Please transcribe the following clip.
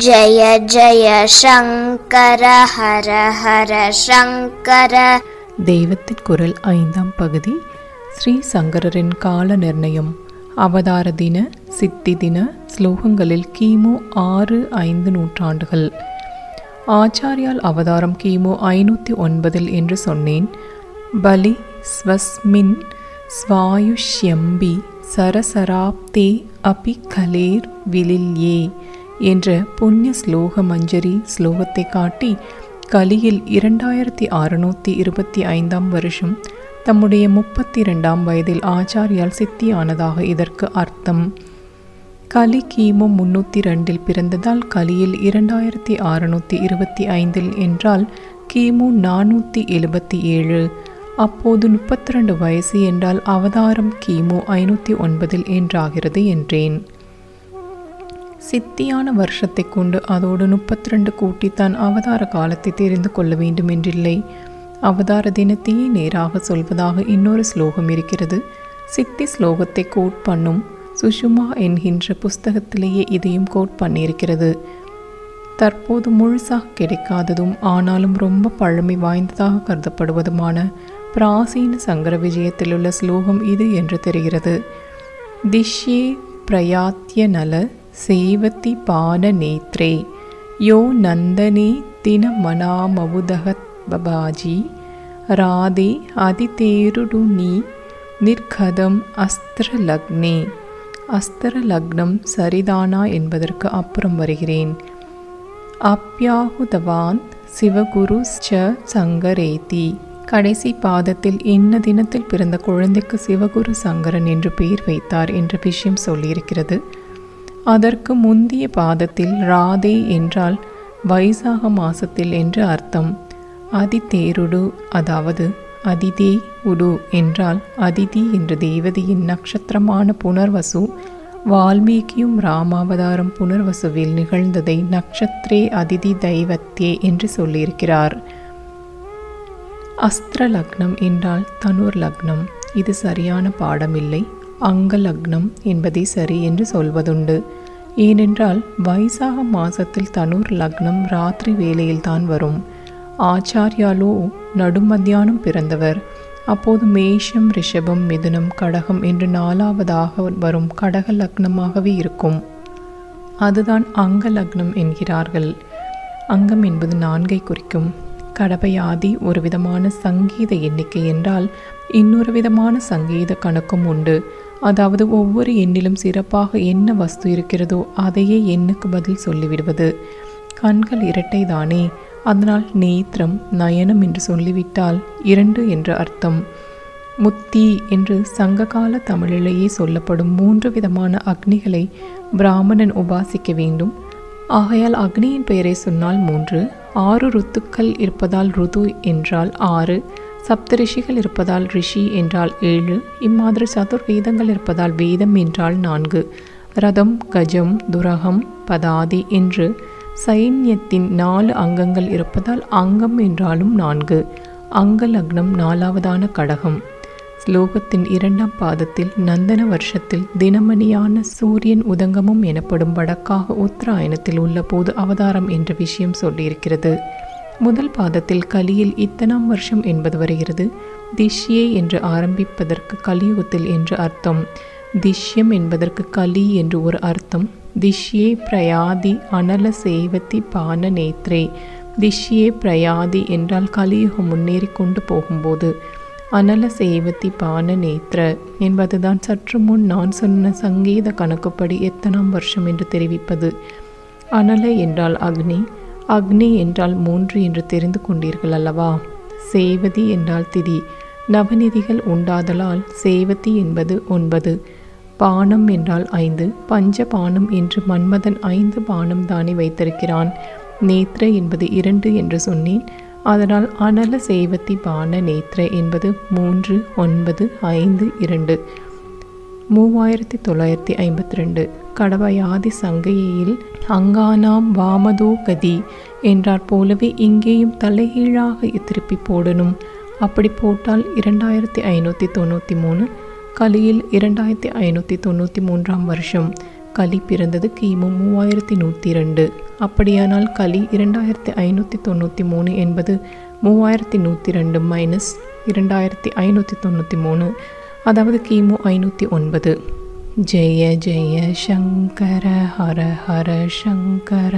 ஜய ஜய சங்கர ஹர ஹர சங்கர. தெய்வத்தின் குரல் 5ஆம் பகுதி. ஸ்ரீ சங்கரரின் கால நிர்ணயம். அவதார தின சித்தி தின ஸ்லோகங்களில் கிமு 6-5 நூற்றாண்டுகள். ஆச்சாரியால் அவதாரம் கிமு 509 என்று சொன்னேன். பலி ஸ்வஸ்மின் ஸ்வாயுஷ்யம்பி சரசராப்தே அபி கலேர் விலில்யே என்ற புண்ணிய ஸ்லோக மஞ்சரி ஸ்லோகத்தை காட்டி கலியில் 2625ஆம் வருஷம் தம்முடைய 32ஆம் வயதில் ஆச்சாரியால் சித்தியானதாக இதற்கு அர்த்தம். கலி கிமு 302 பிறந்ததால் கலியில் 2625 என்றால் கிமு 477. அப்போது 32 வயசு என்றால் அவதாரம் கிமு 509 என்றாகிறது என்றேன். சித்தியான வருஷத்தை கொண்டு அதோடு 32 கூட்டித்தான் அவதார காலத்தை தெரிந்து கொள்ள வேண்டும் என்றில்லை. அவதார தினத்தையே நேராக சொல்வதாக இன்னொரு ஸ்லோகம் இருக்கிறது. சித்தி ஸ்லோகத்தை கோட் பண்ணும் சுஷுமா என்கின்ற புஸ்தகத்திலேயே இதையும் கோட் பண்ணியிருக்கிறது. தற்போது முழுசாக கிடைக்காததும் ஆனாலும் ரொம்ப பழமை வாய்ந்ததாக கருதப்படுவதுமான பிராசீன சங்கர விஜயத்திலுள்ள ஸ்லோகம் இது என்று தெரிகிறது. திஷ்யே பிரயாத்திய நல சேவதி பான நேத்ரே யோ நந்தனே தின மனாமவுதகத் பபாஜி ராதே அதிதேருடு நீ நிர்கதம் அஸ்திரலக்னே. அஸ்திரலக்னம் சரிதானா என்பதற்கு அப்புறம் வருகிறேன். அப்யாஹுதவான் சிவகுரு ச சங்கரேதி. கடைசி பாதத்தில் என்ன தினத்தில் பிறந்த குழந்தைக்கு சிவகுரு சங்கரன் என்று பெயர் வைத்தார் என்ற விஷயம் சொல்லியிருக்கிறது. அதற்கு முந்திய பாதத்தில் ராதே என்றால் வைசாக மாசத்தில் என்று அர்த்தம். அதிதேருடு அதாவது அதிதே உடு என்றால் அதிதி என்ற தேவதையின் நட்சத்திரமான புனர்வசு. வால்மீகியும் ராமாவதாரம் புனர்வசுவில் நிகழ்ந்ததை நக்ஷத்ரே அதிதி தெய்வத்தே என்று சொல்லியிருக்கிறார். அஸ்திர லக்னம் என்றால் தனுர் லக்னம். இது சரியான பாடமில்லை. அங்க லக்னம் என்பதை சரி என்று சொல்வதுண்டு. ஏனென்றால் வைசாக மாசத்தில் தனுர் லக்னம் ராத்திரி வேளையில் தான் வரும். ஆச்சாரியாலோ நடுமத்தியானம் பிறந்தவர். அப்போது மேஷம் ரிஷபம் மிதுனம் கடகம் என்று 4வதாக வரும் கடக லக்னமாகவே இருக்கும். அதுதான் அங்க லக்னம் என்கிறார்கள். அங்கம் என்பது 4ஐ குறிக்கும். கடபயாதி ஒரு விதமான சங்கீத எண்ணிக்கை என்றால் இன்னொரு விதமான சங்கீத கணக்கும் உண்டு. அதாவது ஒவ்வொரு எண்ணிலும் சிறப்பாக என்ன வஸ்து இருக்கிறதோ அதையே எண்ணுக்கு பதில் சொல்லிவிடுவது. கண்கள் இரட்டை தானே, அதனால் நேத்திரம் நயனம் என்று சொல்லிவிட்டால் 2 என்று அர்த்தம். முத்தி என்று சங்ககால தமிழிலேயே சொல்லப்படும் 3 விதமான அக்னிகளை பிராமணன் உபாசிக்க வேண்டும். ஆகையால் அக்னியின் பெயரை சொன்னால் 3. 6 ருத்துக்கள் இருப்பதால் ருது என்றால் 6. சப்தரிஷிகள் இருப்பதால் ரிஷி என்றால் 7. இம்மாதிரி சதுர்வேதங்கள் இருப்பதால் வேதம் என்றால் 4. ரதம் கஜம் துரகம் பதாதி என்று சைன்யத்தின் 4 அங்கங்கள் இருப்பதால் அங்கம் என்றாலும் 4. அங்க லக்னம் 4வதான கடகம். ஸ்லோகத்தின் 2ஆம் பாதத்தில் நந்தன வருஷத்தில் தினமணியான சூரியன் உதங்கமும் எனப்படும் வடக்காக உத்தராயணத்தில் உள்ள போது அவதாரம் என்ற விஷயம் சொல்லியிருக்கிறது. முதல் பாதத்தில் கலியில் இத்தனாம் வருஷம் என்பது வருகிறது. திஷ்யே என்று ஆரம்பிப்பதற்கு கலியுகத்தில் என்று அர்த்தம். திஷ்யம் என்பதற்கு கலி என்று ஒரு அர்த்தம். திஷ்யே பிரயாதி அனல சேவதி பான நேத்ரே. திஷ்யே பிரயாதி என்றால் கலியுகம் முன்னேறி கொண்டு போகும்போது. அனல சேவதி பான நேத்ர என்பதுதான் சற்று முன் நான் சொன்ன சங்கீத கணக்குப்படி எத்தனாம் வருஷம் என்று தெரிவிப்பது. அனல என்றால் அக்னி, அக்னி என்றால் 3 என்று தெரிந்து கொண்டீர்கள் அல்லவா. சேவதி என்றால் திதி. நவநிதிகள் உண்டாதலால் சேவதி என்பது 9. பானம் என்றால் 5. பஞ்ச பானம் என்று மன்மதன் 5 பானம் தானே வைத்திருக்கிறான். நேத்ர என்பது 2 என்று சொன்னேன். அதனால் அனல சேவதி பான நேத்ர என்பது 3, 9, 5, 2. 3952. கடபயாதி சங்கையில் அங்கானாம் வாமதோ கதி என்றார் போலவே இங்கேயும் தலைகீழாக திருப்பி போடணும். அப்படி போட்டால் 2593. கலியில் 2593ஆம் வருஷம். கலி பிறந்தது கிமு 3102. அப்படியானால் கலி 2593 என்பது 3102 மைனஸ் 2593, அதாவது கிமு 509. ஜெய ஜெய சங்கர ஹர ஹர சங்கர.